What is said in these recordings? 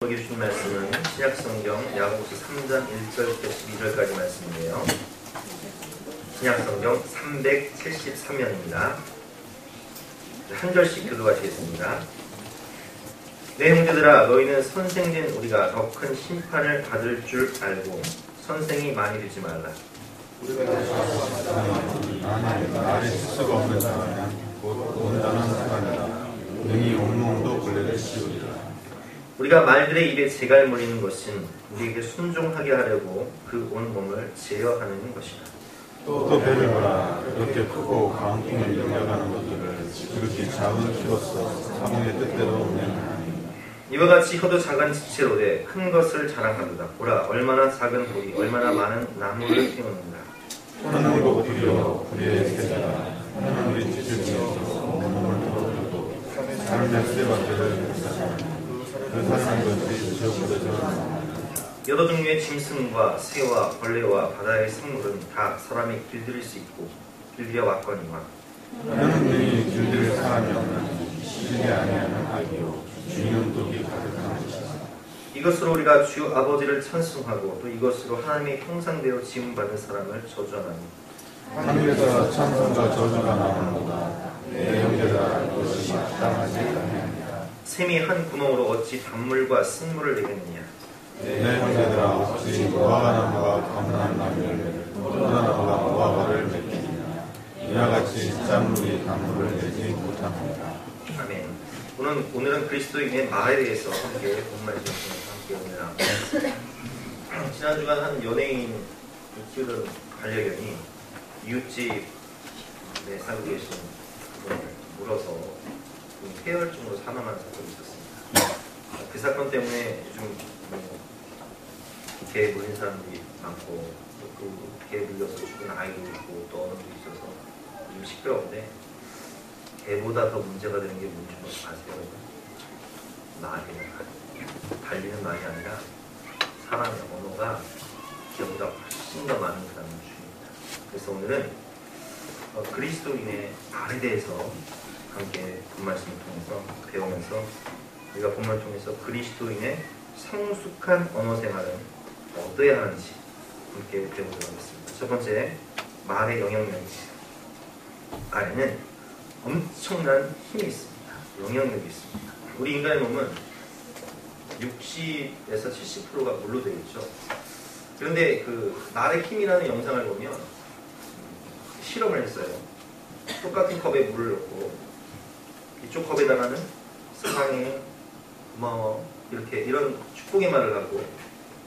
여기 주신 말씀은 신약성경 야고보서 3장 1절부터 12절까지 말씀이에요. 신약성경 373면입니다. 한 절씩 교도하시겠습니다. 내 형제들아, 너희는 선생된 우리가 더 큰 심판을 받을 줄 알고 선생이 많이 되지 말라. 나는 말이 수가 없는 자는 곧 온전한 사람이라. 능히 온몸도 굴레를 씌우리라. 우리가 말들의 입에 재갈 물리는 것은 우리에게 순종하게 하려고 그 온 몸을 제어하는 것이다. 또 배를 보라. 이렇게 크고 광풍을 이겨가는 것들을 그렇게 작은 키로서 사몽의 뜻대로 운행하니. 이와 같이 혀도 작은 지체로되 큰 것을 자랑하도다. 보라, 얼마나 작은 돌이 얼마나 많은 나무를 태우는가. 하늘로 부려 우리의 세자라. 하늘이 지질 위에서 몸을 풀어주고 삶의 세바퀴를 묵사하니. 그 사는 것이 지옥보다 저는 여러 종류의 짐승과 새와 벌레와 바다의 생물은 다 사람이 길들일 수 있고 길들여 왔거니와 너는 능히 길들일 사람이 없는 시집이 아니하는 악이요 주인은 독이 가득한 것이다. 이것으로 우리가 주 아버지를 찬송하고 또 이것으로 하나님의 형상대로 지음받은 사람을 저주하나니 하늘에서 찬송과 저주가 나오는도다. 내 형제들아, 그것이 마땅하지 아니하니라. 샘이 한 구멍으로 어찌 단물과 쓴물을 내겠느냐. 내 형제들아, 어찌 무화과 나무가 감람나무 열매를 포도나무가 무화과를 맺느냐. 이와 같이 짠물이 단물을 내지 못합니다. 아멘. 오늘은 그리스도인의 말에 대해서 함께 본말 전승에서 함께 오늘 지난주간 한 연예인 키우던 반려견이 이웃집에 살고 계신 분을 물어서 폐혈증으로 사망한 사건이 있었습니다. 그 사건 때문에 요즘 개에 물린 사람들이 많고 또 개에 물려서 죽은 아이도 있고 또 어른도 있어서 좀 시끄러운데 개보다 더 문제가 되는 게 뭔지 아세요? 말이에요. 달리는 말이 아니라 사람의 언어가 개보다 훨씬 더 많은 사람을 죽입니다. 그래서 오늘은 그리스도인의 말에 대해서 함께 본 말씀을 통해서 배우면서 우리가 본문을 통해서 그리스도인의 성숙한 언어 생활은 어떠해야 하는지 함께 배우도록 하겠습니다. 첫 번째, 말의 영향력이 말에는 엄청난 힘이 있습니다. 영향력이 있습니다. 우리 인간의 몸은 60에서 70%가 물로 되어 있죠. 그런데 그 말의 힘이라는 영상을 보면 실험을 했어요. 똑같은 컵에 물을 넣고 이쪽 컵에다가는 사랑해, 고마워 이런 축복의 말을 하고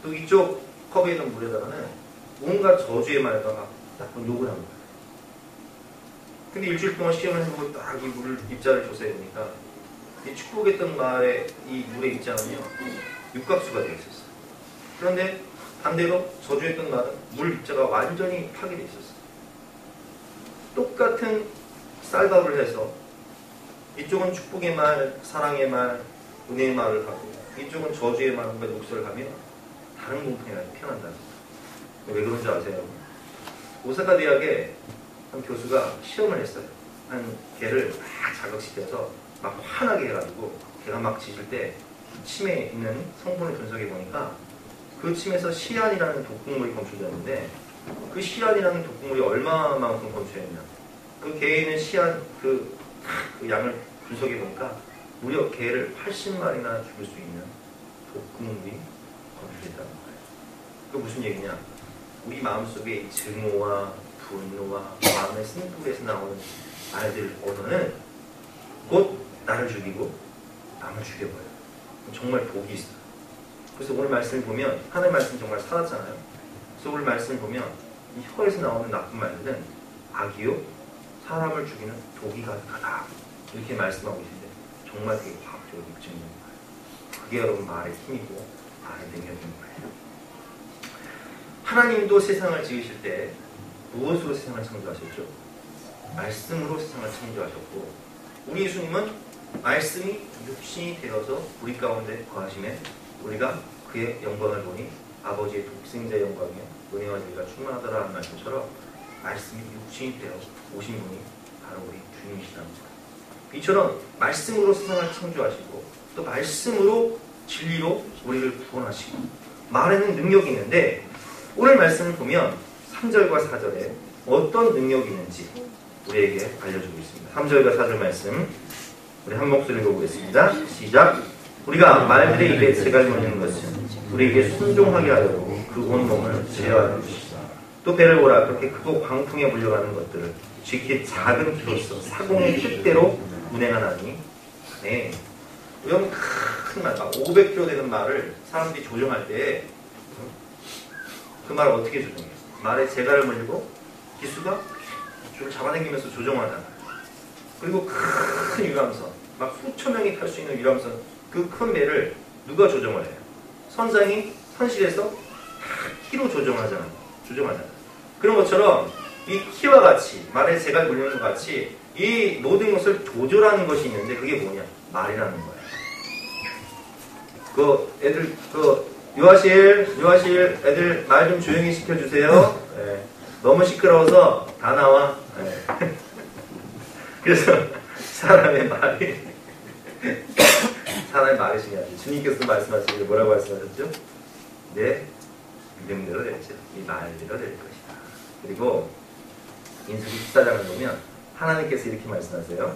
또 이쪽 컵에 있는 물에다가는 온갖 저주의 말과 막 나쁜 욕을 합니다. 근데 일주일 동안 시험을 해보고 딱 이 물 입자를 조사해 보니까 이 축복했던 말의 이 물의 입자는요 육각수가 되어 있었어요. 그런데 반대로 저주했던 말은 물 입자가 완전히 파괴되어 있었어요. 똑같은 쌀밥을 해서 이쪽은 축복의 말, 사랑의 말, 은혜의 말을 하고 이쪽은 저주의 말과 욕설을 하면 다른 공통이 편한다는 거예요. 왜 그런지 아세요? 오사카 대학에 한 교수가 시험을 했어요. 한 개를 막 자극시켜서 막 화나게 해가지고 개가 막 짖을 때 침에 있는 성분을 분석해 보니까 그 침에서 시안이라는 독극물이 검출되었는데 그 시안이라는 독극물이 얼마만큼 검출했냐. 그 개에 있는 시안 그 양을 분석해 보니까 무려 개를 80마리나 죽일 수 있는 독극물이 검출됐다는 거예요. 그 무슨 얘기냐? 우리 마음속에 이 증오와 분노와 마음의 승부에서 나오는 말들 언어는 곧 나를 죽이고 남을 죽여버려요. 정말 독이 있어요. 그래서 오늘 말씀을 보면 하나님의 말씀 정말 살았잖아요. 그래서 오늘 말씀을 보면 이 혀에서 나오는 나쁜 말들은 악이요 사람을 죽이는 독이 가득하다 이렇게 말씀하고 계신데 정말 되게 과학적으로 입증된 거예요. 그게 여러분 말의 힘이고 말의 능력인 거예요. 하나님도 세상을 지으실 때 무엇으로 세상을 창조하셨죠? 말씀으로 세상을 창조하셨고 우리 예수님은 말씀이 육신이 되어서 우리 가운데 거하심에 우리가 그의 영광을 보니 아버지의 독생자의 영광이요 은혜와 진리가 충만하더라 하는 말씀처럼 말씀이 육신이 되어 오신 분이 바로 우리 주님이시라는 거예요. 이처럼 말씀으로 세상을 창조하시고 또 말씀으로 진리로 우리를 구원하시고 말에는 능력이 있는데 오늘 말씀을 보면 3절과 4절에 어떤 능력이 있는지 우리에게 알려주고 있습니다. 3절과 4절 말씀 우리 한 목소리 읽어보겠습니다. 시작. 우리가 말들의 입에 재갈이 올리는 것은 우리에게 순종하게 하려고 그 온몸을 제어하는 것이다. 또 배를 보라. 그렇게 크고 광풍에 물려가는 것들을 지키 작은 키로서 사공의 뜻대로 운행하나니. 네. 이런 큰 말, 500kg 되는 말을 사람들이 조정할 때 그 말을 어떻게 조정해요? 말에 재갈을 물리고 기수가 줄 잡아당기면서 조정하잖아요. 그리고 큰 유람선, 막 수천 명이 탈 수 있는 유람선, 그 큰 배를 누가 조정을 해요? 선장이 선실에서 키로 조정하잖아요. 그런 것처럼 이 키와 같이, 말에 재갈 물리는 것 같이 이 모든 것을 조절하는 것이 있는데 그게 뭐냐? 말이라는 거예요. 애들, 유아실 애들 말 좀 조용히 시켜주세요. 네. 너무 시끄러워서 다 나와. 네. 그래서 사람의 말이 중요하죠. 주님께서 말씀하신 게 뭐라고 말씀하셨죠? 내 믿음대로 될지, 이 말대로 될 것이다. 그리고 민수기 14장을 보면 하나님께서 이렇게 말씀하세요.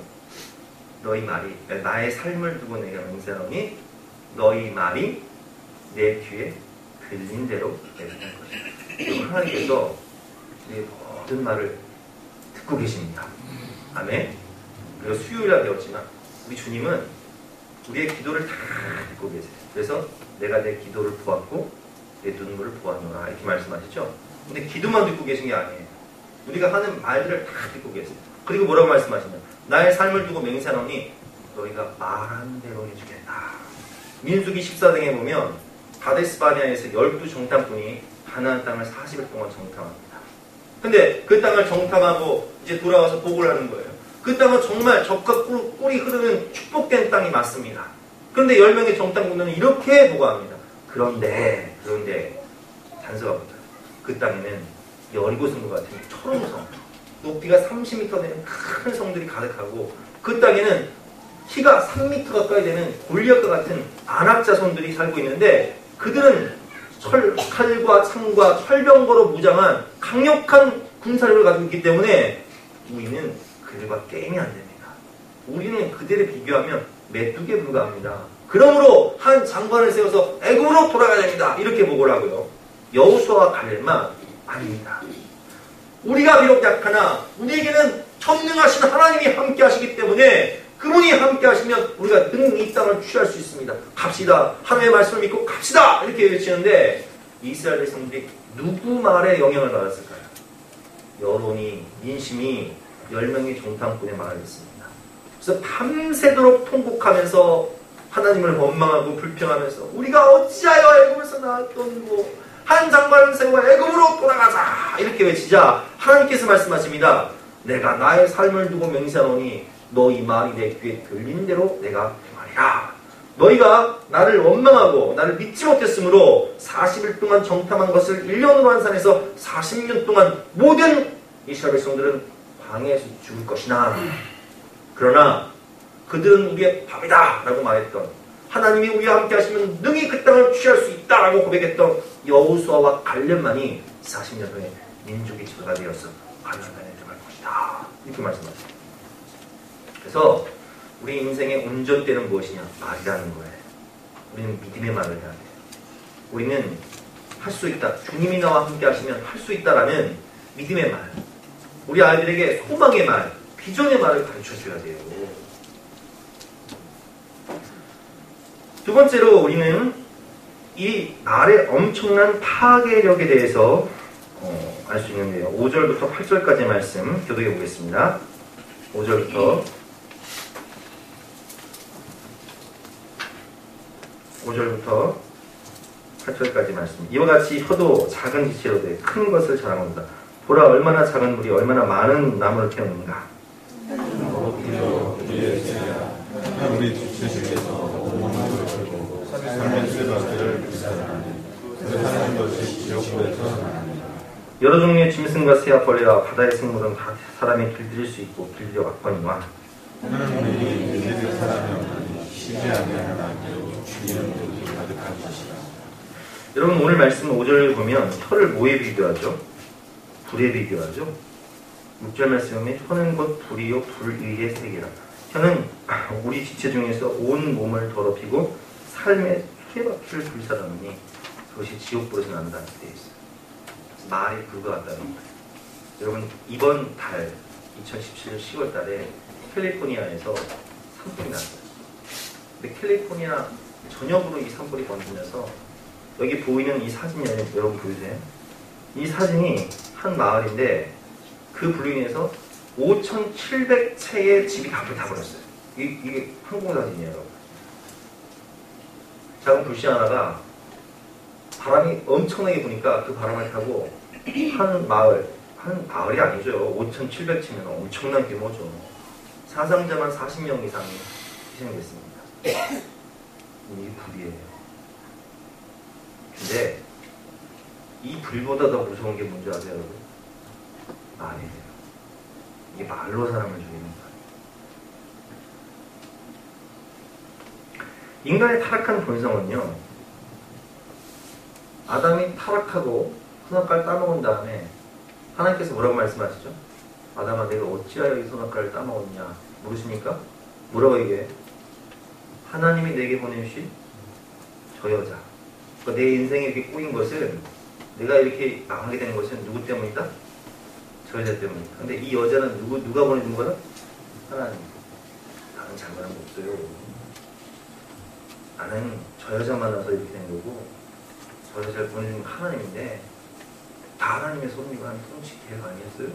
너희 말이 나의 삶을 두고 내가 맹세하노니 너희 말이 내 귀에 들린 대로 내리는 것이다. 그리고 하나님께서 우리의 모든 말을 듣고 계십니다. 아멘. 그리고 수요일날 배웠지만 우리 주님은 우리의 기도를 다 듣고 계세요. 그래서 내가 내 기도를 보았고 내 눈물을 보았노라 이렇게 말씀하시죠. 근데 기도만 듣고 계신 게 아니에요. 우리가 하는 말들을 다 듣고 계세요. 그리고 뭐라고 말씀하시냐? 나의 삶을 두고 맹세하노니 너희가 말하는 대로 해주겠다. 민수기 14장에 보면 가데스바네아에서 12정탐꾼이 가나안 땅을 40일 동안 정탐합니다. 근데 그 땅을 정탐하고 이제 돌아와서 보고를 하는 거예요. 그 땅은 정말 젖과 꿀이 흐르는 축복된 땅이 맞습니다. 그런데 10명의 정탐꾼들은 이렇게 보고합니다. 그런데 단서가 붙어요. 그 땅에는 여리고 성과 같은 초롱성, 높이가 30m 되는 큰 성들이 가득하고 그 땅에는 키가 3m 가까이 되는 골리앗과 같은 안악자손들이 살고 있는데 그들은 칼과 창과 철병거로 무장한 강력한 군사력을 가지고 있기 때문에 우리는 그들과 게임이 안 됩니다. 우리는 그들에 비교하면 메뚜기에 불과합니다. 그러므로 한 장관을 세워서 애굽으로 돌아가야 됩니다. 이렇게 보고를 하고요. 여호수아와 갈렙만 아닙니다. 우리가 비록 약하나 우리에게는 전능하신 하나님이 함께 하시기 때문에 그분이 함께 하시면 우리가 능히 이 땅을 취할 수 있습니다. 갑시다. 하나님의 말씀을 믿고 갑시다. 이렇게 외치는데 이스라엘 백성들이 누구 말에 영향을 받았을까요? 여론이, 민심이 10명의 정탐꾼의 말을 듣습니다. 그래서 밤새도록 통곡하면서 하나님을 원망하고 불평하면서 우리가 어찌하여 애굽에서 나왔던고 한 장관을 세워 애굽으로 돌아가자 이렇게 외치자 하나님께서 말씀하십니다. 내가 나의 삶을 두고 맹세하노니 너희 말이 내 귀에 들리는 대로 내가 말이라. 너희가 나를 원망하고 나를 믿지 못했으므로 40일 동안 정탐한 것을 1년으로 환산해서 40년 동안 모든 이스라엘 백성들은 광야에서 죽을 것이나 그러나 그들은 우리의 밥이다 라고 말했던 하나님이 우리와 함께 하시면 능히 그 땅을 취할 수 있다 라고 고백했던 여호수아와 갈렙만이 40년 후에 민족의 지도가 되어서 가나안에 들어갈 것이다 이렇게 말씀하셨습니다. 그래서 우리 인생의 운전대는 무엇이냐? 말이라는 거예요. 우리는 믿음의 말을 해야 돼요. 우리는 할 수 있다. 주님이 나와 함께 하시면 할 수 있다라는 믿음의 말. 우리 아이들에게 소망의 말, 비전의 말을 가르쳐줘야 돼요. 두 번째로 우리는 이 말의 엄청난 파괴력에 대해서 알 수 있는데요. 5절부터 8절까지 말씀 교독해 보겠습니다. 5절부터 8절까지 말씀. 이와 같이 혀도 작은 지체로 돼 큰 것을 자랑한다. 보라 얼마나 작은 물이 얼마나 많은 나무를 태우는가. 우리 주체님께서 온몸을 걸고 삶의 쇠바퀴를 불사하니 그 사는 것이 지옥불에서 여러 종류의 짐승과 새와 벌레와 바다의 생물은 사람이 길들일 수 있고 길들여 왔거니와 하나님이 길들일 사람이 없나니 쉬지 아니하는 안개로 주님은 모두 가득한 것이다. 여러분 오늘 말씀 5절을 보면 혀를 뭐에 비교하죠? 불에 비교하죠? 6절 말씀에 보면 혀는 곧 불이요 불의의 세계라. 혀는 우리 지체 중에서 온 몸을 더럽히고 삶의 수레바퀴를 불사르니 그것이 지옥불에서 난다는 게 되어 있어요. 말이 불과 같다는 거예요. 여러분 이번 달 2017년 10월 달에 캘리포니아에서 산불이 났어요. 근데 캘리포니아 전역으로 이 산불이 번지면서 여기 보이는 이 사진이 여러분 보이세요? 이 사진이 한 마을인데 그 불로 인해서 5,700채의 집이 다 불타버렸어요. 이게 항공사진이에요, 여러분. 작은 불씨 하나가 바람이 엄청나게 부니까 그 바람을 타고 한 마을이 아니죠. 5,700채면 엄청난 규모죠. 사상자만 40명 이상이 희생됐습니다. 이 불이에요. 근데 이 불보다 더 무서운 게 뭔지 아세요, 여러분? 말이에요. 이게 말로 사람을 죽이는 거예요. 인간의 타락한 본성은요, 아담이 타락하고 선악과를 따먹은 다음에 하나님께서 뭐라고 말씀하시죠? 아담아, 내가 어찌하여 이 선악과를 따먹었냐 물으십니까? 뭐라고 얘기해요? 하나님이 내게 보내주신 저 여자. 그러니까 내 인생에 이렇게 꼬인 것은, 내가 이렇게 망하게 된 것은 누구 때문이다? 저 여자 때문이다. 근데 이 여자는 누가 보내준 거다? 하나님. 나는 잘못한 거 없어요. 나는 저 여자 만나서 이렇게 된 거고, 저 여자를 보내준 건 하나님인데, 다 하나님의 섭리가 한 통치 계획 아니었어요?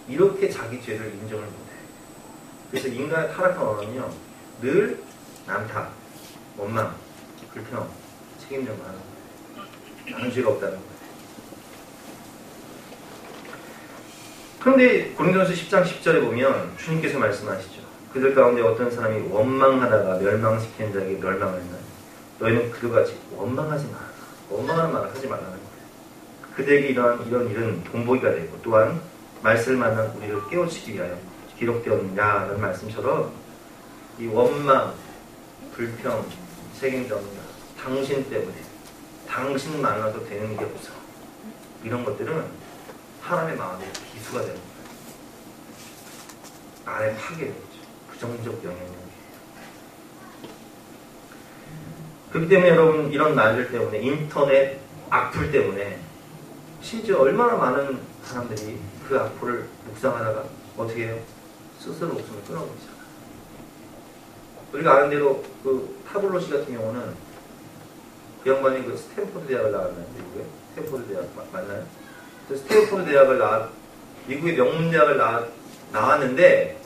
이렇게 자기 죄를 인정을 못해. 그래서 인간의 타락한 언어는요, 늘 남탓, 원망, 불평, 책임져만 하는 거예요. 나는 죄가 없다는 거예요. 그런데 고린도전서 10장 10절에 보면 주님께서 말씀하시죠. 그들 가운데 어떤 사람이 원망하다가 멸망시키는 자에게 멸망을 했나요? 너희는 그들같이 원망하지 마라. 원망하는 말을 하지 말라는 거예요. 그들에게 이런 일은 본보기가 되고, 또한 말씀을 만난 우리를 깨우치기 위하여 기록되었느냐는 말씀처럼, 이 원망, 불평, 책임져옵니다. 당신 때문에, 당신 만나도 되는 게 없어. 이런 것들은 사람의 마음에 기수가 되는 거예요. 말에 파괴되죠. 부정적 영향력이에요. 그렇기 때문에 여러분, 이런 말들 때문에, 인터넷 악플 때문에 심지어 얼마나 많은 사람들이 그 악플을 묵상하다가 어떻게 해요? 스스로 목숨을 끊어버리잖아요. 우리가 아는 대로 그 타블로시 같은 경우는 그 양반이 그 스탠포드 대학을 나왔나요? 미국에? 스탠포드 대학 맞나요? 그 스탠포드 대학을 미국의 명문 대학을 나왔는데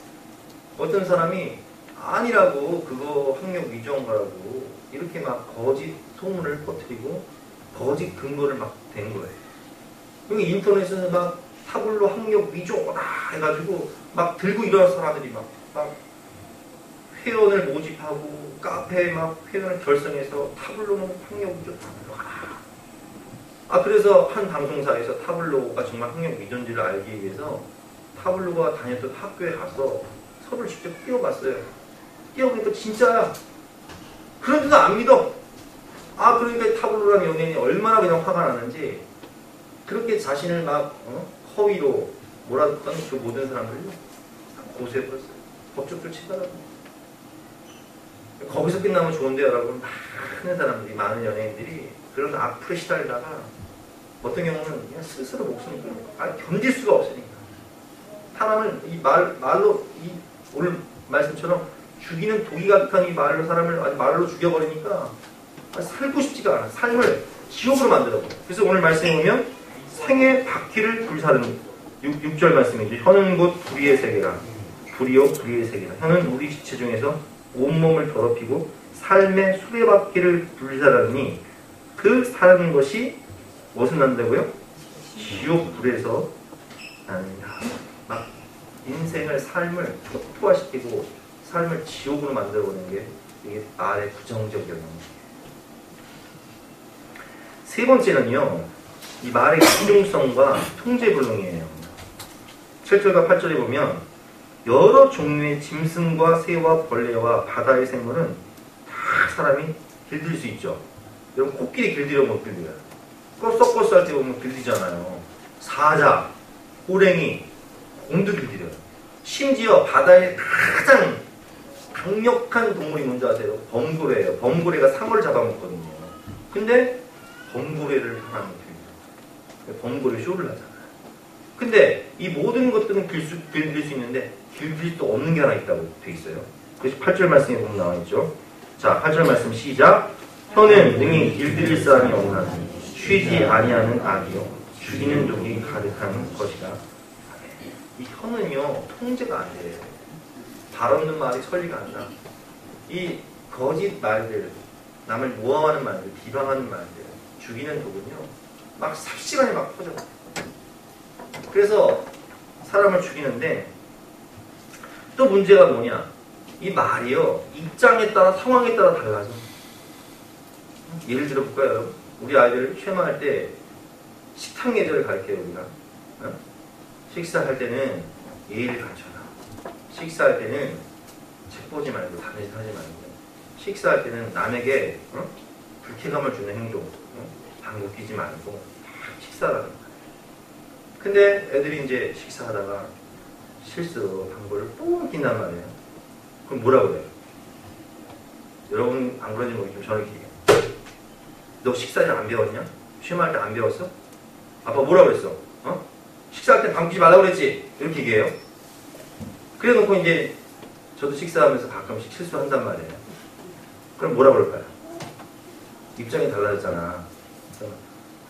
어떤 사람이 아니라고, 그거 학력 위조한 거라고 이렇게 막 거짓 소문을 퍼뜨리고 거짓 근거를 막 댄 거예요. 여기 인터넷에서 막 타블로 학력 위조다 해가지고 막 들고 일어난 사람들이 막 회원을 모집하고 카페에 막 회원을 결성해서 타블로는 학력 위조 다 그래서 한 방송사에서 타블로가 정말 학력 위조인지를 알기 위해서 타블로가 다녔던 학교에 가서 서류를 직접 띄워봤어요. 띄워보니까 진짜야. 그런데도 안 믿어. 그러니까 타블로라는 연예인이 얼마나 그냥 화가 나는지, 그렇게 자신을 막 허위로 몰아듣던 그 모든 사람들을 고소해버렸어요. 법적으로 치달라고. 거기서 끝나면 좋은데 여러분, 많은 사람들이, 많은 연예인들이 그런 악플에 시달리다가 어떤 경우는 그냥 스스로 목숨을 끊고, 견딜 수가 없으니까. 사람은 이 말로, 오늘 말씀처럼 죽이는 독이 가득한 이 말로 사람을 말로 죽여버리니까 살고 싶지가 않아. 삶을 지옥으로 만들어버려. 그래서 오늘 말씀에 보면 생의 바퀴를 불사르는 6절 말씀이죠. 혀는 곧 불의의 세계라. 불이요 불의의 세계라. 혀는 우리 지체 중에서 온몸을 더럽히고 삶의 수레바퀴를 불사르니 그 사는 것이 무엇을 난다고요? 지옥불에서 나느냐. 막 인생을, 삶을 초토화시키고 삶을 지옥으로 만들어보는 게 이게 말의 부정적 영향이에요. 세 번째는요, 이 말의 이중성과 통제불능이에요. 7절과 8절에 보면 여러 종류의 짐승과 새와 벌레와 바다의 생물은 다 사람이 길들 수 있죠. 여러분 코끼리 길들여 못 길들여요. 썩버스 할 때 보면 길들이잖아요. 사자, 호랭이, 곰도 길들여요. 심지어 바다의 가장 강력한 동물이 뭔지 아세요? 범고래예요. 범고래가 상어를 잡아먹거든요. 근데 범고래를 하나 길들여요. 범고래 쇼를 하잖아요. 근데 이 모든 것들은 길들일 수 있는데 길들일 수 없는 게 하나 있다고 돼 있어요. 그래서 8절 말씀에 보면 나와 있죠. 자, 8절 말씀 시작. 혀는 능히 길들일 사람이 없나니 쉬지 아니하는 악이요 죽이는 독이 가득한 것이라. 이 혀는요 통제가 안 돼요. 발 없는 말이 설리가 안 나. 이 거짓 말들, 남을 모함하는 말들, 비방하는 말들, 죽이는 독은요 막 삽시간에 막 퍼져. 그래서 사람을 죽이는데 또 문제가 뭐냐? 이 말이요 입장에 따라 상황에 따라 달라져. 예를 들어볼까요, 여러분? 우리 아이들을 체험할 때 식탁 예절을 가르쳐요, 우리가. 식사할 때는 예의를 갖춰라. 식사할 때는 책 보지 말고 다른 짓 하지 말고. 식사할 때는 남에게 불쾌감을 주는 행동, 방구 끼지 말고 다 식사라는 거예요. 근데 애들이 이제 식사하다가 실수로 방구를 뽕 낀단 말이에요. 그럼 뭐라고 그래요? 여러분 안 그런지 모르겠지만 저는 이렇게 얘기해요. 너 식사를 안 배웠냐? 시험할 때 안 배웠어? 아빠 뭐라고 그랬어? 식사할 때 방귀 끼지 말라고 그랬지? 이렇게 얘기해요. 그래 놓고 이제 저도 식사하면서 가끔씩 실수한단 말이에요. 그럼 뭐라고 그럴까요? 입장이 달라졌잖아.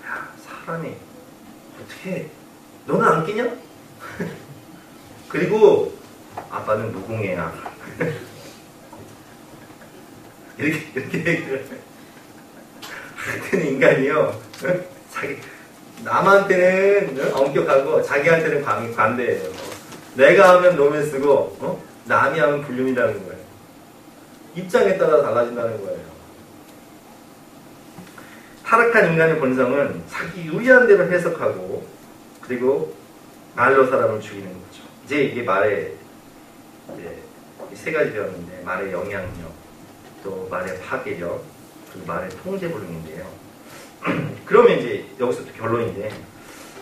야, 사람이 어떻게 너는 안 끼냐? 그리고 아빠는 무공해야. 이렇게 얘기를 하여튼 인간이요 자기 남한테는 엄격하고 자기한테는 관대해요. 내가 하면 로맨스고 남이 하면 불륜이라는 거예요. 입장에 따라 달라진다는 거예요. 타락한 인간의 본성은 자기 유리한 대로 해석하고 그리고 말로 사람을 죽이는 거죠. 이제 이게 말의 이제 세 가지 배웠는데 말의 영향력, 또 말의 파괴력, 그리고 말의 통제불능인데요. 그러면 이제 여기서부터 결론인데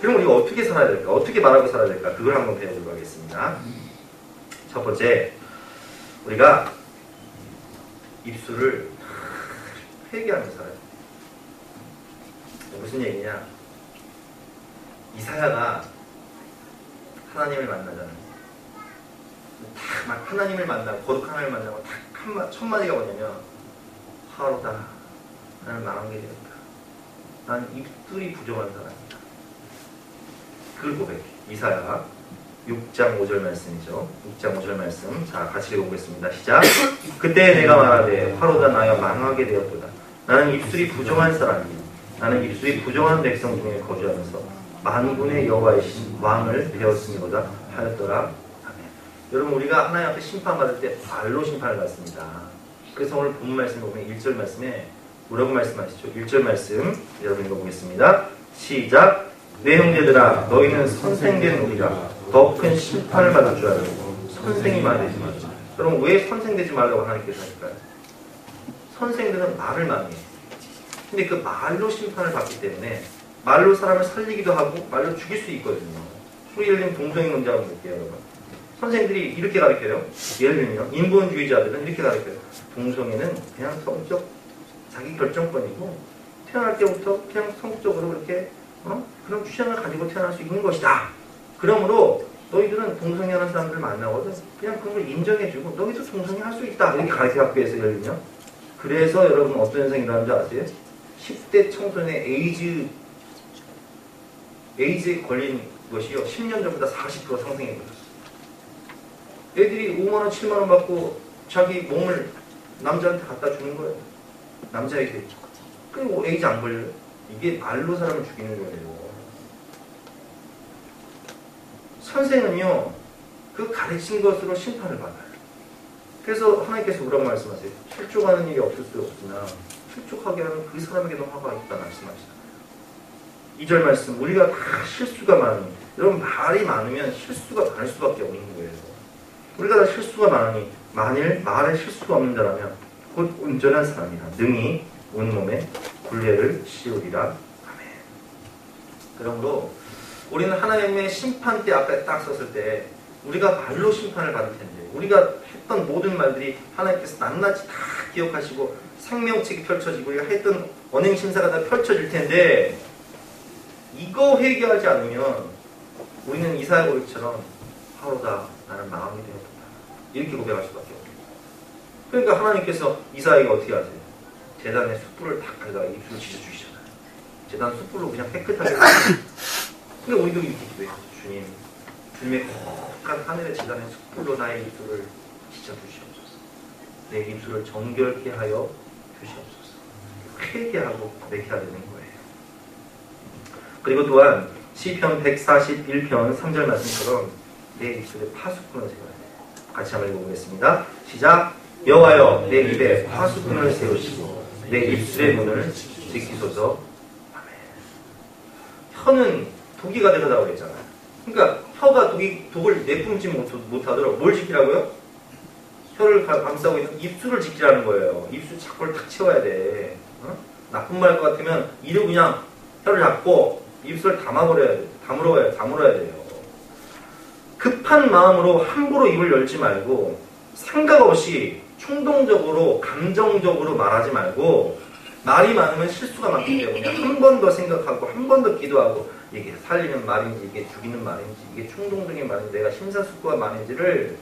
그럼 우리가 어떻게 살아야 될까? 어떻게 말하고 살아야 될까? 그걸 한번 배워보도록 하겠습니다. 첫 번째, 우리가 입술을 회개하면서 살아야 돼요. 무슨 얘기냐? 이사야가 하나님을 만나잖아요. 딱 하나님을 만나고 거룩한 하나님을 만나고 딱 첫 마디가 뭐냐면 화로다. 나는 망한 게 되었다. 난 입술이 부정한 사람이다. 그걸 고백해. 이사야가 6장 5절 말씀이죠. 6장 5절 말씀. 자, 같이 읽어보겠습니다. 시작. 그때 내가 말하되 화로다 나여 망하게 되었도다. 나는 입술이 부정한 사람이다. 나는 입술이 부정한 백성 중에 거주하면서 만군의 여호와이신 왕을 배웠으니보다 하였더라. 아멘. 여러분 우리가 하나님 앞에 심판받을 때 말로 심판을 받습니다. 그래서 오늘 본 말씀 보면 1절 말씀에 뭐라고 말씀하시죠? 1절 말씀 여러분 읽어보겠습니다. 시작. 내 형제들아 너희는 선생된 우리가 더 큰 심판을 받을 줄 알고 선생이 말되지 마라. 여러분 왜 선생되지 말라고 하나님께서 하실까요? 선생들은 말을 많이 해요. 근데 그 말로 심판을 받기 때문에 말로 사람을 살리기도 하고 말로 죽일 수 있거든요. 우리 예를 들면 동성애 문제 한번 볼게요, 여러분. 선생들이 이렇게 가르쳐요. 예를 들면 인본주의자들은 이렇게 가르쳐요. 동성애는 그냥 성적 자기 결정권이고 태어날 때부터 그냥 성적으로 그렇게 그런 취향을 가지고 태어날 수 있는 것이다. 그러므로 너희들은 동성애하는 사람들 만나거든 그냥 그런 걸 인정해주고 너희도 동성애 할 수 있다. 이렇게 가르쳐 학교에서 예를 들면. 그래서 여러분 어떤 현상이 일어나는지 아세요? 10대 청소년의 에이즈에 걸린 것이요 10년 전보다 40% 상승해 버렸어. 애들이 5만원 7만원 받고 자기 몸을 남자한테 갖다 주는 거예요. 남자에게. 그리고 에이즈 안 걸려요. 이게 말로 사람을 죽이는 거예요. 선생은요 그 가르친 것으로 심판을 받아요. 그래서 하나님께서 뭐라고 말씀하세요? 실족하는 일이 없을 수 없으나 실족하게 하는 그 사람에게도 화가 있다 말씀하시잖아요. 2절 말씀 우리가 다 실수가 많은 여러분 말이 많으면 실수가 많을 수밖에 없는 거예요. 우리가 다 실수가 많으니 만일 말에 실수가 없는 자라면 곧 온전한 사람이라 능히 온몸에 굴레를 씌우리라. 아멘. 그러므로 우리는 하나님의 심판대 앞에 딱 섰을 때 우리가 말로 심판을 받을 텐데 우리가 했던 모든 말들이 하나님께서 낱낱이 다 기억하시고 생명책이 펼쳐지고 우리가 했던 언행심사가 다 펼쳐질 텐데 이거 회개하지 않으면 우리는 이사야 고백처럼 바로다 나는 마음이 되었다 이렇게 고백할 수밖에 없어요. 그러니까 하나님께서 이사야에게 어떻게 하세요? 제단의 숯불을 탁 가져다가 입술을 지져주시잖아요. 제단 숯불로 그냥 깨끗하게 그러니까 우리도 이렇게 기도해요. 주님 주님의 거룩한 하늘의 제단의 숯불로 나의 입술을 지져주시옵소서. 내 입술을 정결케 하여 주시옵소서. 회개하고 고백해야 되는 거예요. 그리고 또한 시편 141편 3절 말씀처럼 내 입술에 파수꾼을 세워야 돼요. 같이 한번 읽어보겠습니다. 시작. 여호와여 내 입에 파수꾼을 세우시고 내 입술의 문을 지키소서. 아멘. 혀는 독이가 되다고 그랬잖아요. 그러니까 혀가 독을 내뿜지 못하도록 뭘 지키라고요? 혀를 감싸고 있는 입술을 지키라는 거예요. 입술 자꾸를 탁 채워야 돼. 나쁜 말 할 것 같으면 이를 그냥 혀를 잡고 입술을 다물어야 돼요. 급한 마음으로 함부로 입을 열지 말고 생각 없이 충동적으로 감정적으로 말하지 말고 말이 많으면 실수가 많기 때문에 한 번 더 생각하고 한 번 더 기도하고 이게 살리는 말인지 이게 죽이는 말인지 이게 충동적인 말인지 내가 심사숙고한 말인지를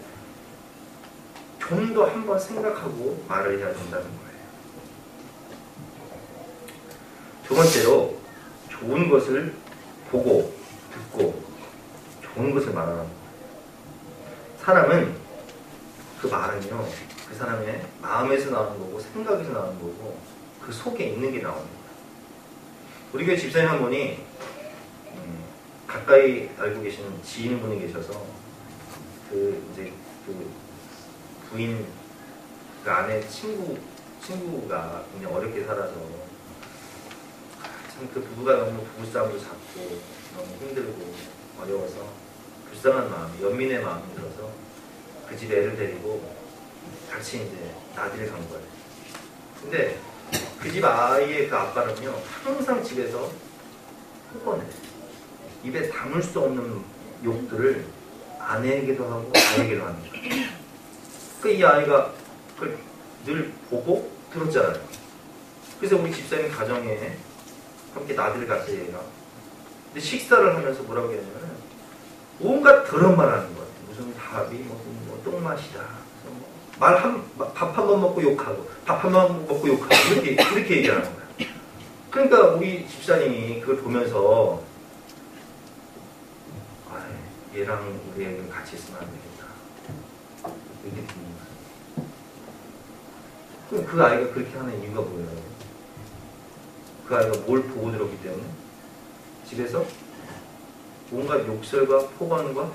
좀 더 한 번 생각하고 말을 해야 된다는 거예요. 두 번째로 좋은 것을 보고 듣고 좋은 것을 말하는 거예요. 사람은 그 말은요 그 사람의 마음에서 나오는 거고 생각에서 나오는 거고 그 속에 있는 게 나옵니다. 우리 교회 집사님 한 분이 가까이 알고 계시는 지인분이 계셔서 그 부인 그 아내 친구가 굉장히 어렵게 살아서 참 그 부부가 너무 부부싸움도 잡고 너무 힘들고 어려워서 불쌍한 마음, 연민의 마음이 들어서 그 집에 애를 데리고 같이 이제 나들이를 간 거예요. 근데 그 집 아이의 그 아빠는요 항상 집에서 폭언해요. 입에 담을 수 없는 욕들을 아내에게도 하고 아내에게도 하는 거예요. 그 이 아이가 그걸 늘 보고 들었잖아요. 그래서 우리 집사님 가정에 함께 나들이 같이 해요. 근데 식사를 하면서 뭐라고 했냐면 온갖 더러운 말 하는 거예요. 무슨 밥이 뭐 똥맛이다. 밥 한 번 먹고 욕하고 밥 한 번 먹고 욕하고 이렇게 얘기하는 거예요. 그러니까 우리 집사님이 그걸 보면서 얘랑 우리 애는 같이 있으면 안 되겠다. 이렇게 듣는 거예요. 그럼 그 아이가 그렇게 하는 이유가 뭐예요? 그 아이가 뭘 보고 들었기 때문에? 집에서 온갖 욕설과 폭언과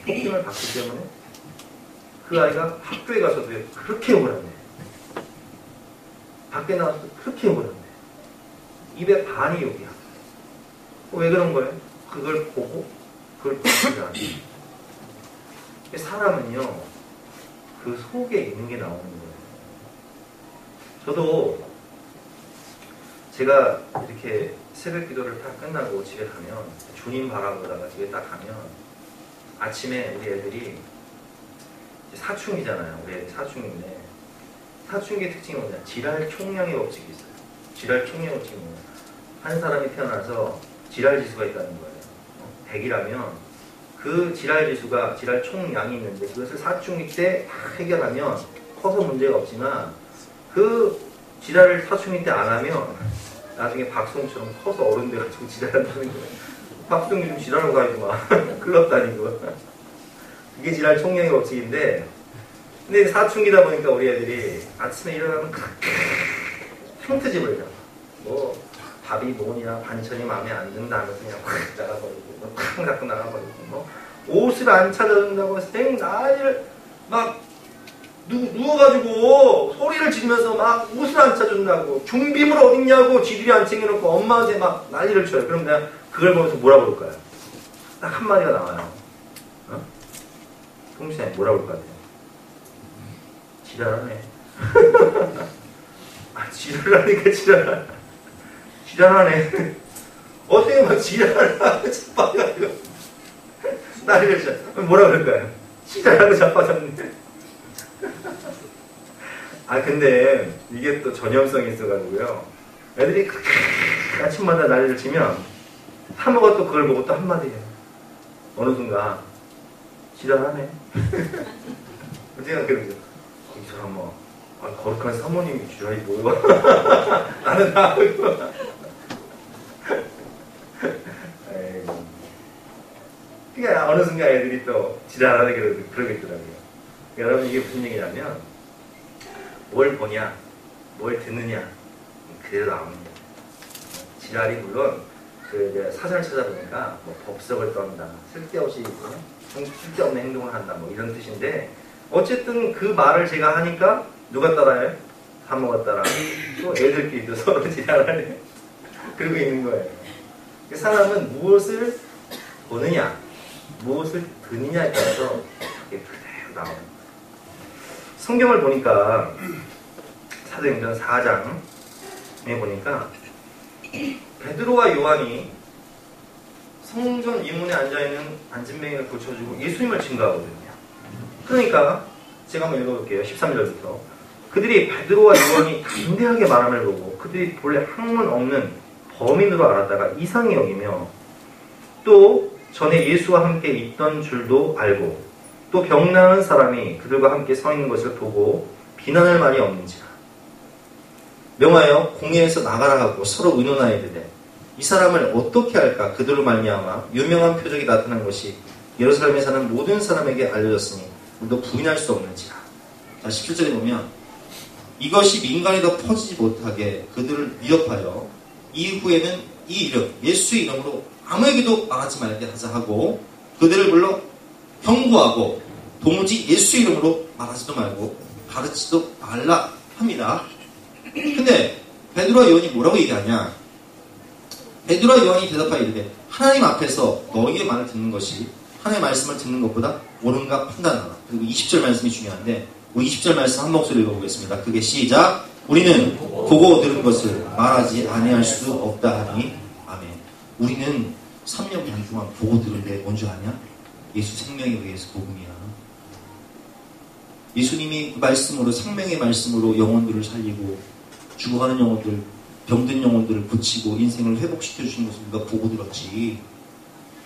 폭행을 받기 때문에 그 아이가 학교에 가서도 그렇게 욕을 하네. 밖에 나와서도 그렇게 욕을 하네. 입에 반이 욕이야. 왜 그런 거예요? 그걸 보고 그걸 보지 않아요. 사람은요 그 속에 있는 게 나오는 거예요. 저도 제가 이렇게 새벽 기도를 딱 끝나고 집에 가면 주님 바라보다가 집에 딱 가면 아침에 우리 애들이 사춘기잖아요. 우리 애들 사춘기인데 사춘기의 특징이 뭐냐? 지랄 총량의 법칙이 있어요. 지랄 총량의 법칙이 뭐냐? 한 사람이 태어나서 지랄 지수가 있다는 거예요. 100이라면 그 지랄 지수가 지랄 총량이 있는데 그것을 사춘기 때 해결하면 커서 문제가 없지만 그 지랄을 사춘기 때 안 하면 나중에 박송처럼 커서 어른 돼가지고 지랄한다는 거예요. 박송 요즘 지랄하고 가야지 마. 클럽 다니고. 이게 지랄 총량의 법칙인데 근데 사춘기다 보니까 우리 애들이 아침에 일어나면 탕트집을 잡아. 뭐 밥이 뭐냐 반찬이 마음에 안 든다 하면서 그냥 확 나가버리고 팍 갖고 나가버리고 뭐 옷을 안 찾아준다고 생 난리를 막 누워가지고 소리를 지르면서 막 옷을 안 찾아준다고 준비물 어딨냐고 지들이 안 챙겨놓고 엄마한테 막 난리를 쳐요. 그럼 내가 그걸 보면서 뭐라 그럴까요? 딱 한마디가 나와요. 어? 통신에 뭐라고 할 것 같아요? 지랄하네. 아, 지랄하니까 지랄하네. 어떻게 막 지랄을 하고 자빠져가지고. 나를 그랬죠. 뭐라 그럴까요? 지랄하고 자빠졌네. 아, 근데 이게 또 전염성이 있어가지고요. 애들이 아침마다 난리를 치면 사모가 또 그걸 보고 또 한마디 해요. 어느 순간 지랄하네. 제가 그러죠. 이 사람 뭐 거룩한 사모님이 지랄이 뭐야. 나는 다 하고 있어. 그러니까 어느 순간 애들이 또 지랄하네 그러겠더라고요. 여러분 이게 무슨 얘기냐면 뭘 보냐, 뭘 듣느냐 그대로 나옵니다. 지랄이 물론 그 이제 사전을 찾아보니까 뭐 법석을 떤다, 쓸데없는 행동을 한다, 뭐 이런 뜻인데 어쨌든 그 말을 제가 하니까 누가 따라해? 사모가 따라. 또 애들끼리도 서로 지랄하네. 그러고 있는 거예요. 사람은 무엇을 보느냐, 무엇을 듣느냐에 따라서 그게 그대로 나오는 거예요. 성경을 보니까 사도행전 4장에 보니까 베드로와 요한이 성전 이문에 앉아있는 안진뱅이를 고쳐주고 예수님을 증거하거든요. 그러니까 제가 한번 읽어볼게요. 13절부터 그들이 베드로와 요한이 담대하게 말함을 보고 그들이 본래 학문 없는 범인으로 알았다가 이상히 여기며 또 전에 예수와 함께 있던 줄도 알고 또 병 나은 사람이 그들과 함께 서 있는 것을 보고 비난할 말이 없는지라 명하여 공회에서 나가라 하고 서로 의논하여 이르되 이 사람을 어떻게 할까 그들로 말미암아 유명한 표적이 나타난 것이 예루살렘에 사는 모든 사람에게 알려졌으니 우리도 부인할 수 없는지라. 자 17절에 보면 이것이 민간에 더 퍼지지 못하게 그들을 위협하여 이후에는 이 이름 예수의 이름으로 아무에게도 말하지 말게 하자 하고 그들을 불러 경고하고 도무지 예수 이름으로 말하지도 말고 가르치지도 말라 합니다. 근데 베드로와 요한이 뭐라고 얘기하냐? 베드로와 요한이 대답하여 이르되 하나님 앞에서 너희의 말을 듣는 것이 하나님의 말씀을 듣는 것보다 옳은가 판단하라. 그리고 20절 말씀이 중요한데 20절 말씀 한 목소리 읽어보겠습니다. 그게 시작. 우리는 보고 들은 것을 말하지 아니할 수 없다 하니 아멘. 우리는 3년 반 동안 보고 들은데 뭔 줄 아냐? 예수 생명에 의해서 복음이야. 예수님이 그 말씀으로 생명의 말씀으로 영혼들을 살리고 죽어가는 영혼들, 병든 영혼들을 고치고 인생을 회복시켜 주신 것을 우리가 보고 들었지.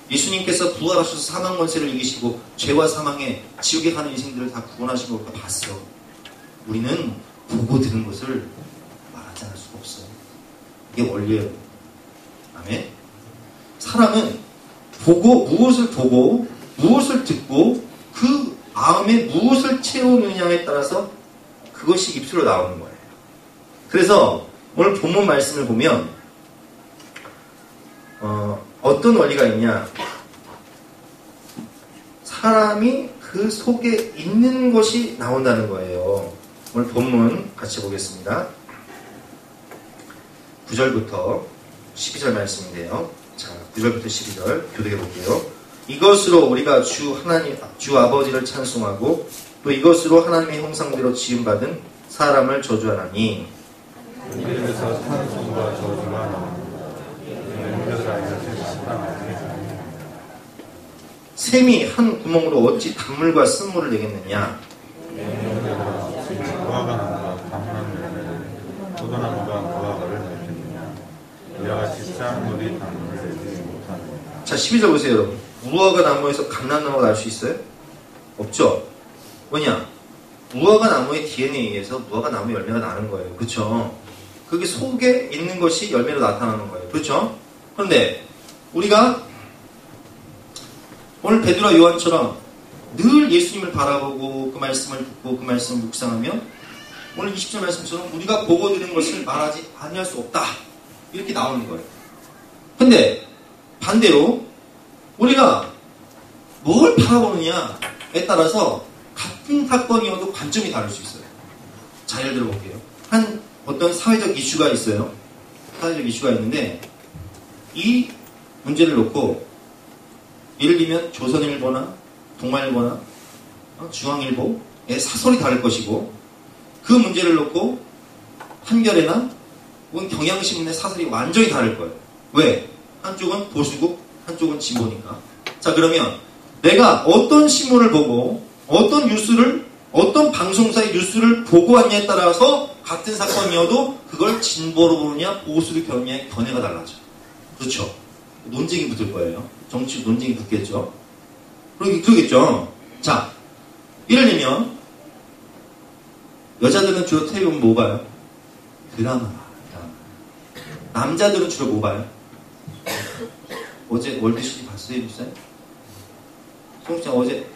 예수님께서 부활하셔서 사망 권세를 이기시고 죄와 사망에 지옥에 가는 인생들을 다 구원하신 걸 우리가 봤어. 우리는 보고 들은 것을 말하지 않을 수가 없어. 이게 원리예요. 아멘. 사람은 무엇을 보고 무엇을 듣고 그 마음에 무엇을 채우느냐에 따라서 그것이 입술로 나오는 거예요. 그래서 오늘 본문 말씀을 보면 어떤 원리가 있냐? 사람이 그 속에 있는 것이 나온다는 거예요. 오늘 본문 같이 보겠습니다. 9절부터 12절 말씀인데요. 자, 9절부터 12절 교독해 볼게요. 이것으로 우리가 주 아버지를 찬송하고 또 이것으로 하나님의 형상대로 지음받은 사람을 저주하나니 이에서 찬송과 저주가 나옵니다. 샘이 한 구멍으로 어찌 단물과 쓴물을 내겠느냐? 무화과 나무가 단물한 열매를 포도나무가 무화과를 맺겠느냐? 이와 같이 짠물이 단물을 내지 못하느냐. 자 12절 보세요 여러분. 무화과 나무에서 감람나무가 날 수 있어요? 없죠? 뭐냐? 무화과 나무의 DNA에 의해서 무화과 나무 열매가 나는 거예요. 그렇죠? 그게 속에 있는 것이 열매로 나타나는 거예요. 그렇죠? 그런데 우리가 오늘 베드로와 요한처럼 늘 예수님을 바라보고 그 말씀을 듣고 그 말씀을 묵상하면 오늘 20절 말씀처럼 우리가 보고 들은 것을 말하지 아니할 수 없다. 이렇게 나오는 거예요. 근데 반대로 우리가 뭘 바라보느냐에 따라서 같은 사건이어도 관점이 다를 수 있어요. 자, 예를 들어 볼게요. 어떤 사회적 이슈가 있어요. 사회적 이슈가 있는데 이 문제를 놓고 예를 들면 조선일보나 동아일보나 중앙일보의 사설이 다를 것이고 그 문제를 놓고 한겨레나 혹은 경향신문의 사설이 완전히 다를 거예요. 왜? 한쪽은 보수고 한쪽은 진보니까. 자, 그러면 내가 어떤 신문을 보고 어떤 뉴스를 어떤 방송사의 뉴스를 보고 왔냐에 따라서 같은 사건이어도 그걸 진보로 보느냐 보수로 보느냐의 견해가 달라져. 그렇죠? 논쟁이 붙을 거예요. 정치 논쟁이 붙겠죠. 그러겠죠. 자, 예를 들면 여자들은 주로 텔레비전 뭐 봐요? 드라마. 남자들은 주로 뭐 봐요? 어제 월드시리 봤어요? 입사요? 송장 어제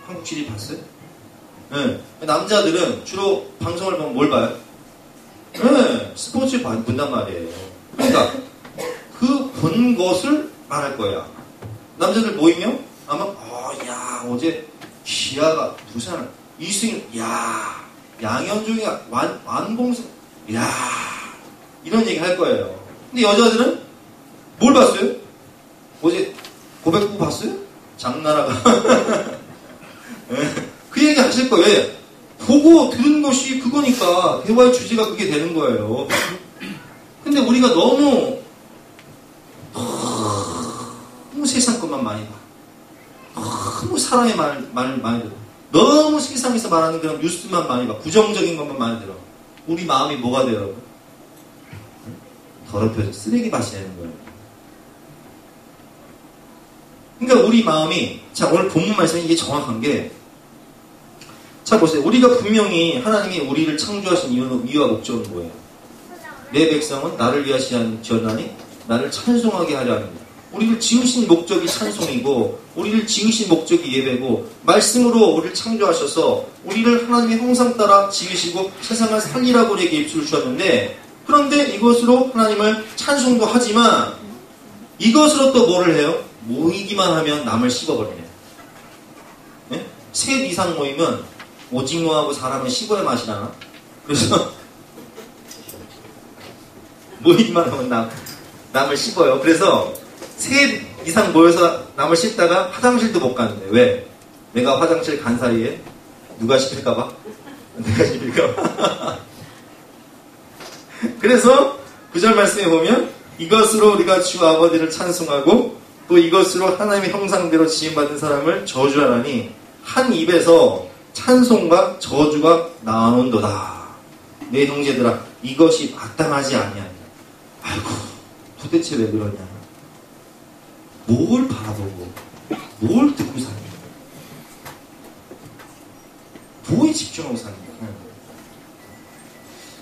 한국시리 봤어요? 네. 남자들은 주로 방송을 보면 뭘 봐요? 네. 스포츠를 본단 말이에요. 그러니까 그 본 것을 말할 거야. 남자들 모이면 아마 야 어제 기아가 부산을 이승 야 양현종이가 완봉승 야 이런 얘기 할 거예요. 근데 여자들은 뭘 봤어요? 어제 고백부 봤어요? 장나라가 그 얘기 하실 거예요. 왜? 보고 들은 것이 그거니까 대화의 주제가 그게 되는 거예요. 근데 우리가 너무 세상 것만 많이 봐. 너무 사람의 말 많이 들어. 너무 세상에서 말하는 그런 뉴스만 많이 봐. 부정적인 것만 많이 들어. 우리 마음이 뭐가 돼요, 여러분? 더럽혀져 쓰레기밭이 되는 거예요. 그러니까 우리 마음이, 자, 오늘 본문 말씀이 이게 정확한 게, 자, 보세요. 우리가 분명히 하나님이 우리를 창조하신 이유와 목적은 뭐예요? 내 백성은 나를 위하시었나니 나를 찬송하게 하려 합니다. 우리를 지으신 목적이 찬송이고, 우리를 지으신 목적이 예배고, 말씀으로 우리를 창조하셔서 우리를 하나님의 형상 따라 지으시고 세상을 살리라고 우리에게 입술을 주었는데, 그런데 이것으로 하나님을 찬송도 하지만 이것으로 또 뭐를 해요? 모이기만 하면 남을 씹어버리네요. 네? 셋 이상 모이면 오징어하고 사람은 씹어야 맛이 나나? 그래서 모이기만 하면 남을 씹어요. 그래서 셋 이상 모여서 남을 씹다가 화장실도 못 가는데. 왜? 내가 화장실 간 사이에 누가 씹힐까봐? 내가 씹힐까봐? 그래서 구절 말씀에 보면 이것으로 우리가 주 아버지를 찬송하고 또 이것으로 하나님의 형상대로 지음받은 사람을 저주하라니 한 입에서 찬송과 저주가 나오는도다. 내 형제들아 이것이 마땅하지 아니하냐. 아이고 도대체 왜 그러냐. 뭘 바라보고 뭘 듣고 사냐. 뭐에 집중하고 사냐.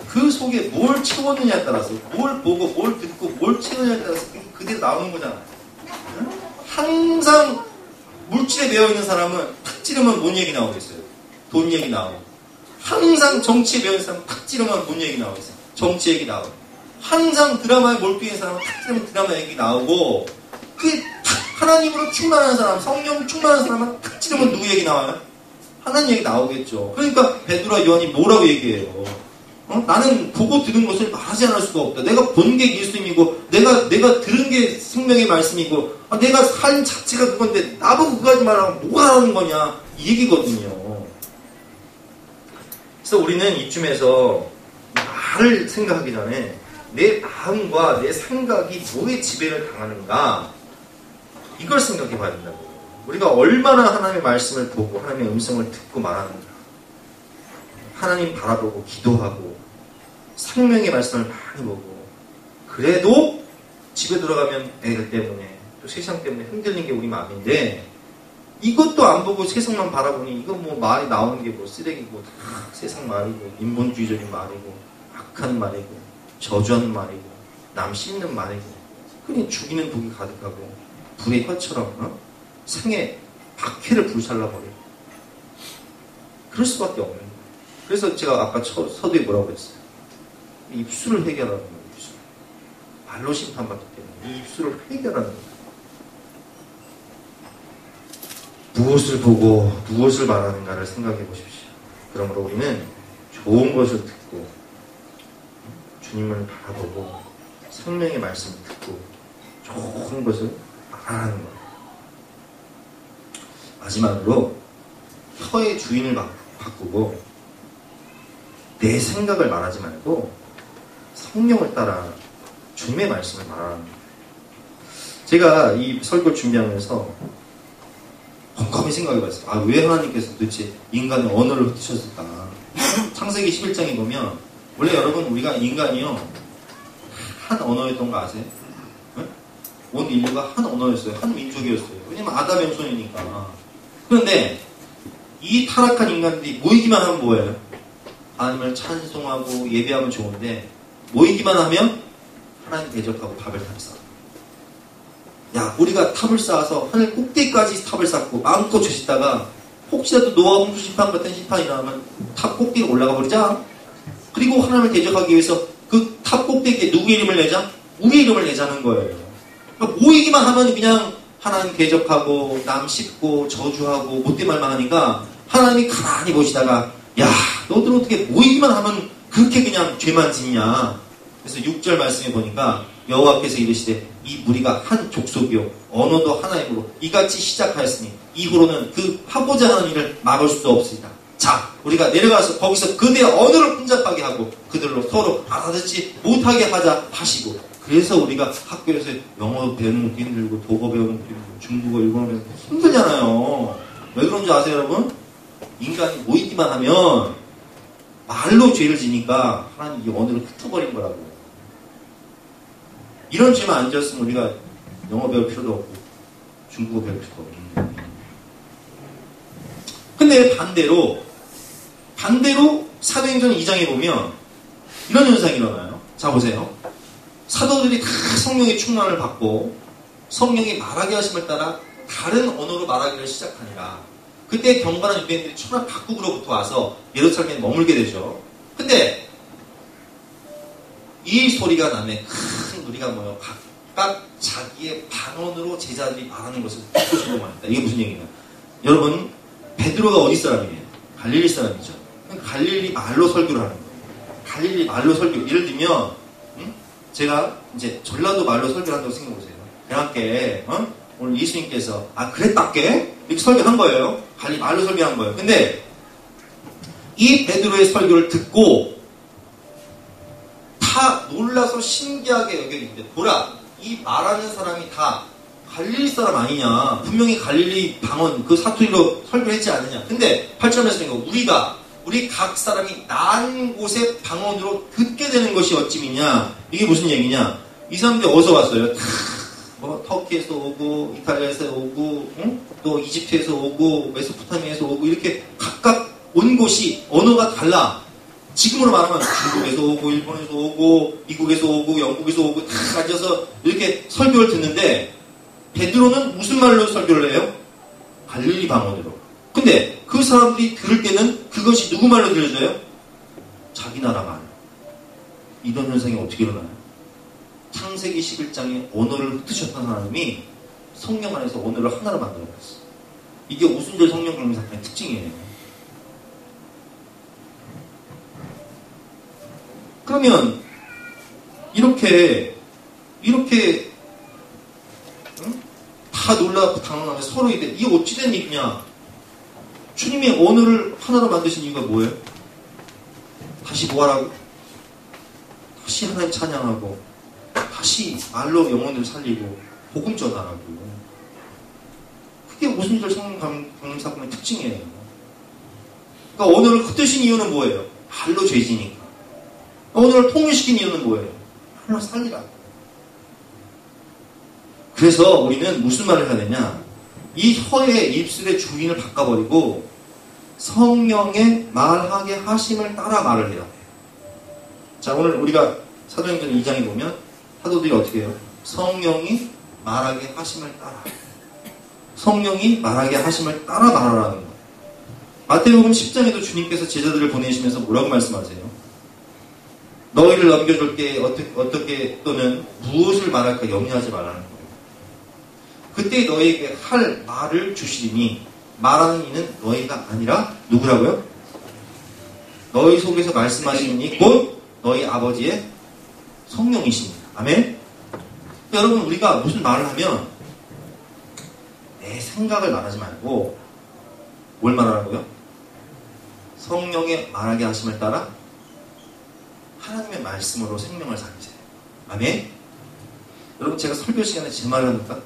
그 속에 뭘 채웠느냐에 따라서 뭘 보고 뭘 듣고 뭘 채웠느냐에 따라서 그대로 나오는 거잖아. 항상 물질에 매여있는 사람은 탁 찌르면 뭔 얘기 나오겠어요? 돈 얘기 나오고. 항상 정치에 매여있는 사람은 탁 찌르면 뭔 얘기 나오겠어요? 정치 얘기 나오고. 항상 드라마에 몰두인 사람은 탁 찌르면 드라마 얘기 나오고. 그 하나님으로 충만한 사람, 성령 충만한 사람은 탁 찌르면 누구 얘기 나와요? 하나님 얘기 나오겠죠. 그러니까 베드로와 요한이 뭐라고 얘기해요? 나는 보고 들은 것을 말하지 않을 수가 없다. 내가 본 게 예수님이고 내가 들은 게 생명의 말씀이고 내가 삶 자체가 그건데 나보고 그거 하지 말라고 뭐가 하는 거냐 이 얘기거든요. 그래서 우리는 이쯤에서 나를 생각하기 전에 내 마음과 내 생각이 뭐에 지배를 당하는가 이걸 생각해 봐야 된다고. 우리가 얼마나 하나님의 말씀을 보고 하나님의 음성을 듣고 말하는가. 하나님 바라보고 기도하고 생명의 말씀을 많이 보고 그래도 집에 들어가면 애들 때문에 또 세상 때문에 흔들리는 게 우리 마음인데 이것도 안 보고 세상만 바라보니 이거 뭐 말이 나오는 게 뭐 쓰레기고 다 세상 말이고 인본주의적인 말이고 악한 말이고 저주하는 말이고 남 씹는 말이고 그냥 죽이는 독이 가득하고 불의 혀처럼 생에 박해를 불살라버리고 그럴 수밖에 없는 거예요. 그래서 제가 아까 서두에 뭐라고 했어요? 입술을 해결하는 거예요. 입술. 말로 심판받기 때문에 이 입술을 해결하는 거예요. 무엇을 보고 무엇을 말하는가를 생각해 보십시오. 그러므로 우리는 좋은 것을 듣고 주님을 바라보고 생명의 말씀을 듣고 좋은 것을 말하는 거예요. 마지막으로 혀의 주인을 바꾸고 내 생각을 말하지 말고 성령을 따라 주님의 말씀을 말하는 거예요. 제가 이 설교를 준비하면서 곰곰이 생각해봤어요. 아, 왜 하나님께서 도대체 인간의 언어를 흩으셨을까? 창세기 11장에 보면 원래 여러분 우리가 인간이요 한 언어였던 거 아세요? 응? 온 인류가 한 언어였어요. 한 민족이었어요. 왜냐면 아담의 후손이니까. 그런데 이 타락한 인간들이 모이기만 하면 뭐예요? 하나님을 찬송하고 예배하면 좋은데 모이기만 하면 하나님 대적하고 바벨 탑을 쌓아. 야, 우리가 탑을 쌓아서 하늘 꼭대기까지 탑을 쌓고 마음껏 주시다가 혹시라도 노아 홍수 심판 같은 심판이 나오면 탑 꼭대기에 올라가 버리자. 그리고 하나님을 대적하기 위해서 그 탑 꼭대기에 누구의 이름을 내자? 우리의 이름을 내자는 거예요. 그러니까 모이기만 하면 그냥 하나님 대적하고 남 씹고 저주하고 못된 말만 하니까 하나님이 가만히 보시다가 야, 너들 어떻게 모이기만 하면 그렇게 그냥 죄만 짓냐. 그래서 6절 말씀에 보니까 여호와께서 이르시되 이 무리가 한 족속이요 언어도 하나이므로 이같이 시작하였으니 이후로는 그 하고자 하는 일을 막을 수 없으리다. 자, 우리가 내려가서 거기서 그들의 언어를 혼잡하게 하고 그들로 서로 알아듣지 못하게 하자 하시고, 그래서 우리가 학교에서 영어 배우는 것도 힘들고 독어 배우는 것도 힘들고 중국어 일본어 배우는 것도 힘들잖아요. 왜 그런지 아세요 여러분? 인간이 모이기만 하면 말로 죄를 지니까 하나님 이 언어를 흩어버린 거라고. 이런 죄만 안 지었으면 우리가 영어 배울 필요도 없고 중국어 배울 필요도 없는데. 근데 반대로 사도행전 2장에 보면 이런 현상이 일어나요. 자 보세요. 사도들이 다 성령의 충만을 받고 성령이 말하게 하심을 따라 다른 언어로 말하기를 시작하니라. 그때 경건한 유대인들이 천하 각국으로부터 와서 예루살렘에 머물게 되죠. 근데 이 소리가 나면 큰 무리가 모여 각각 자기의 방언으로 제자들이 말하는 것을 듣고 싶어 합니다. 이게 무슨 얘기냐? 여러분, 베드로가 어디 사람이에요? 갈릴리 사람이죠. 갈릴리 말로 설교를 하는 거예요. 갈릴리 말로 설교. 예를 들면 제가 이제 전라도 말로 설교를 한다고 생각해보세요. 대학교에 오늘 예수님께서 그랬답게 이렇게 설교한 거예요. 갈릴리 말로 설교한 거예요. 근데 이 베드로의 설교를 듣고 다 놀라서 신기하게 여기는데, 보라, 이 말하는 사람이 다 갈릴리 사람 아니냐. 분명히 갈릴리 방언 그 사투리로 설교를 했지 않느냐. 근데 8절에서 우리 각 사람이 난 곳의 방언으로 듣게 되는 것이 어찌미냐. 이게 무슨 얘기냐. 이 사람들이 어디서 왔어요? 뭐 터키에서 오고 이탈리아에서 오고 또 이집트에서 오고 메소포타미아에서 오고 이렇게 각각 온 곳이 언어가 달라. 지금으로 말하면 중국에서 오고 일본에서 오고 미국에서 오고 영국에서 오고 다 앉아서 이렇게 설교를 듣는데, 베드로는 무슨 말로 설교를 해요? 갈릴리 방언으로. 근데 그 사람들이 들을 때는 그것이 누구 말로 들려져요? 자기 나라 말. 이런 현상이 어떻게 일어나요? 창세기 11장에 언어를 흩으셨던 하나님이 성령 안에서 언어를 하나로 만들어버렸어요. 이게 오순절 성령 강림 사건의 특징이에요. 그러면 이렇게 다 놀라고 당황하면 서로 이게 어찌된 일이냐. 주님의 언어를 하나로 만드신 이유가 뭐예요? 다시 뭐하라고? 다시 하나님 찬양하고 다시 말로 영혼을 살리고 복음 전하라고. 그게 오순절 성령 강림 사건의 특징이에요. 그러니까 언어를 흩으신 이유는 뭐예요? 말로 죄지니까. 언어를 통일시킨 이유는 뭐예요? 말로 살리라고. 그래서 우리는 무슨 말을 해야 되냐? 이 혀의 입술의 주인을 바꿔버리고 성령의 말하게 하심을 따라 말을 해야 돼요. 자, 오늘 우리가 사도행전 2장에 보면 사도들이 어떻게 해요? 성령이 말하게 하심을 따라. 성령이 말하게 하심을 따라 말하라는 거예요. 마태복음 10장에도 주님께서 제자들을 보내시면서 뭐라고 말씀하세요? 너희를 넘겨줄 때 어떻게 또는 무엇을 말할까 염려하지 말라는 거예요. 그때 너희에게 할 말을 주시리니 말하는 이는 너희가 아니라 누구라고요? 너희 속에서 말씀하시는 이 곧 너희 아버지의 성령이십니다. 아멘? 여러분, 우리가 무슨 말을 하면 내 생각을 말하지 말고 뭘 말하라고요? 성령의 말하게 하심을 따라 하나님의 말씀으로 생명을 살리세요. 아멘? 여러분 제가 설교 시간에 제 말을 합니까?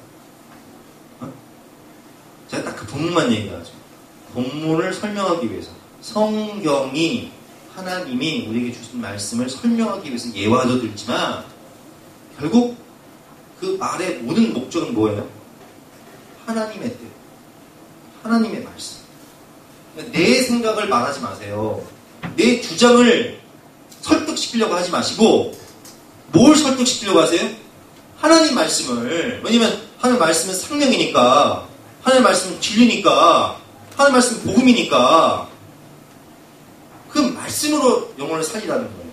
제가 딱 그 본문만 얘기하죠. 본문을 설명하기 위해서 성경이 하나님이 우리에게 주신 말씀을 설명하기 위해서 예화도 들지만 결국 그 말의 모든 목적은 뭐예요? 하나님의 뜻, 하나님의 말씀. 내 생각을 말하지 마세요. 내 주장을 설득시키려고 하지 마시고 뭘 설득시키려고 하세요? 하나님 말씀을. 왜냐면 하나님 말씀은 생명이니까, 하나님 말씀은 진리니까, 하나님 말씀은 복음이니까 그 말씀으로 영혼을 살리라는 거예요.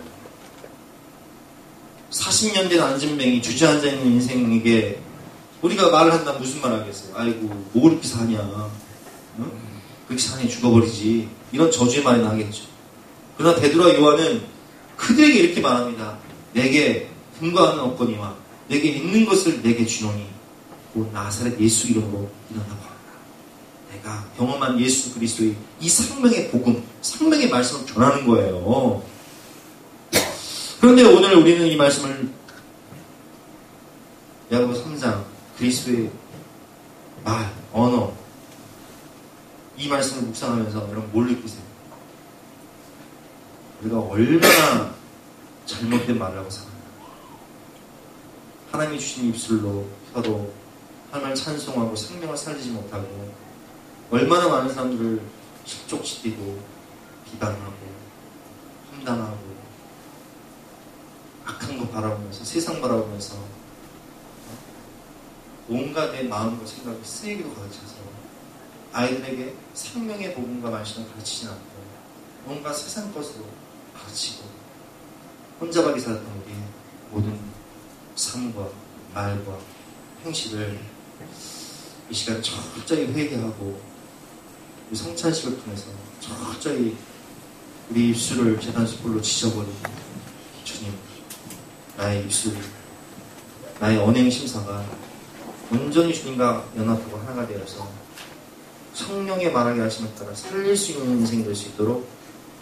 40년 된 안진뱅이 주저앉아 있는 인생에게 우리가 말을 한다 무슨 말 하겠어요? 아이고 뭐 그렇게 사냐, 응? 그렇게 사니 죽어버리지, 이런 저주의 말이 나겠죠. 그러나 베드로와 요한은 그들에게 이렇게 말합니다. 내게 금과 은은 없거니와 내게 있는 것을 내게 주노니 곧 나사렛 예수 이름으로 일어나고 내가 경험한 예수 그리스도의 이 생명의 복음, 생명의 말씀을 전하는 거예요. 그런데 오늘 우리는 이 말씀을 야고보 3장 그리스도의 말, 언어, 이 말씀을 묵상하면서 여러분 뭘 느끼세요? 우리가 얼마나 잘못된 말을 하고 살아요. 하나님이 주신 입술로 혀도 하나님을 찬송하고 생명을 살리지 못하고 얼마나 많은 사람들을 실족시키고 비방하고 험담하고 악한 거 바라보면서 세상 바라보면서 온갖 내 마음과 생각이 쓰레기로 가득 차서 아이들에게 생명의 복음과 말씀을 가르치지 않고 뭔가 세상 것으로 가르치고 혼자밖에 살았던 우리의 모든 삶과 말과 행실을 이 시간에 철저히 회개하고 우리 성찬식을 통해서 철저히 우리 입술을 제단수풀로 지져버리고 주님, 나의 입술, 나의 언행심사가 온전히 주님과 연합하고 하나가 되어서 성령의 말하게 하심에 따라 살릴 수 있는 인생이 될 수 있도록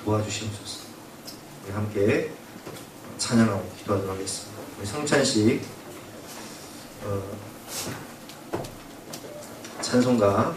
도와주시옵소서. 우리 함께 찬양하고 기도하도록 하겠습니다. 우리 성찬식 찬송가